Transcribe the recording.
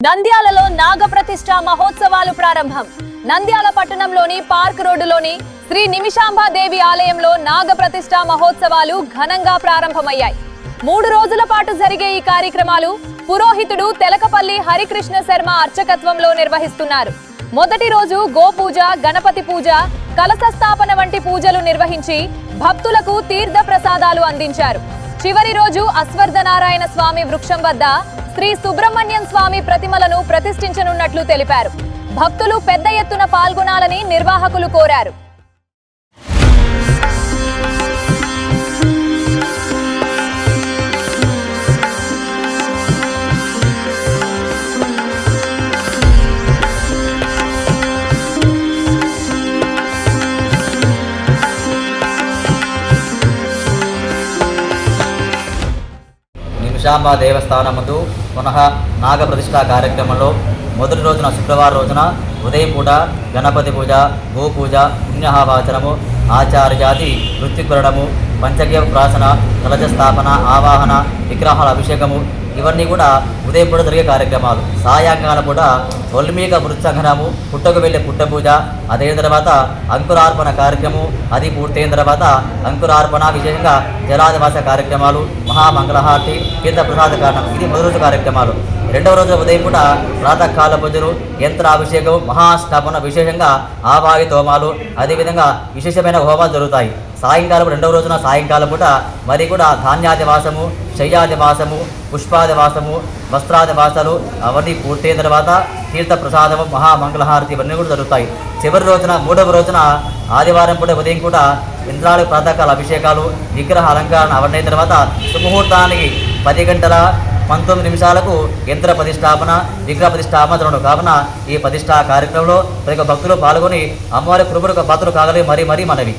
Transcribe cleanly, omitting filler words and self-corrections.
నంద్యాలలో నాగప్రతిష్ఠ మహోత్సవాలు ప్రారంభం. నంద్యాల పట్టణంలోని పార్క్ రోడ్డులోని శ్రీ నిమిషాంబాదేవి ఆలయంలో నాగప్రతిష్ఠ మహోత్సవాలు ఘనంగా ప్రారంభమయ్యాయి. 3 రోజుల పాటు జరిగే ఈ కార్యక్రమాలు పురోహితుడు తెలకపల్లి హరికృష్ణ శర్మ అర్చకత్వంలో నిర్వహిస్తున్నారు. మొదటి రోజు గోపూజ, గణపతి పూజ, కలశ స్థాపన వంటి పూజలు నిర్వహించి భక్తులకు తీర్థ ప్రసాదాలు అందించారు. చివరి రోజు అశ్వర్థనారాయణ స్వామి వృక్షం వద్ద శ్రీ సుబ్రహ్మణ్యం స్వామి ప్రతిమలను ప్రతిష్ఠించనున్నట్లు తెలిపారు. భక్తులు పెద్ద ఎత్తున పాల్గొనాలని నిర్వాహకులు కోరారు. నిమిషాంబ దేవస్థానముందు పునః నాగప్రతిష్ఠా కార్యక్రమంలో మొదటి రోజున శుక్రవారం రోజున ఉదయం పూట గణపతి పూజ, గోపూజ, పుణ్యహావాచనము, ఆచార్యాది వృత్తికురణము, పంచగవ్య ప్రాసన, కలశ స్థాపన, ఆవాహన, విగ్రహాల అభిషేకము ఇవన్నీ కూడా ఉదయం పూట జరిగే కార్యక్రమాలు. సాయంకాలం పూట వల్మీక వృత్సంగనము, పుట్టకు వెళ్ళే పుట్ట పూజ, అదైన తర్వాత అంకురార్పణ కార్యక్రమం, అది పూర్తయిన తర్వాత అంకురార్పణ విశేషంగా జలాదివాస కార్యక్రమాలు, మహామంగళహారతి, తీర్థప్రసాద కారణం ఇది మొదటి రోజు కార్యక్రమాలు. రెండవ రోజు ఉదయం పూట ప్రాతకాల పూజలు, యంత్రాభిషేకం, మహాస్థాపన విశేషంగా ఆవాగి హోమాలు, అదేవిధంగా విశేషమైన హోమాలు జరుగుతాయి. సాయంకాలం రెండవ రోజున సాయంకాలం పూట మరి కూడా ధాన్యాదివాసము, శయ్యాదివాసము, పుష్పాదివాసము, వస్త్రాదివాసాలు అవన్నీ పూర్తయిన తర్వాత తీర్థప్రసాదము, మహామంగళహారతి ఇవన్నీ కూడా జరుగుతాయి. చివరి రోజున మూడవ రోజున ఆదివారం పూట ఉదయం కూడా ఇంద్రాలకు ప్రాతకాల అభిషేకాలు, విగ్రహ అలంకరణ అవన్నీ తర్వాత సుముహూర్తానికి 10 గంటల 19 నిమిషాలకు యంత్ర ప్రతిష్టాపన, విగ్రహ ప్రతిష్టాపన జరగడం కావున ఈ ప్రతిష్టా కార్యక్రమంలో ప్రతి భక్తులు పాల్గొని అమ్మవారి కృపకు పాత్రలు కాగలి మరీ మనవి.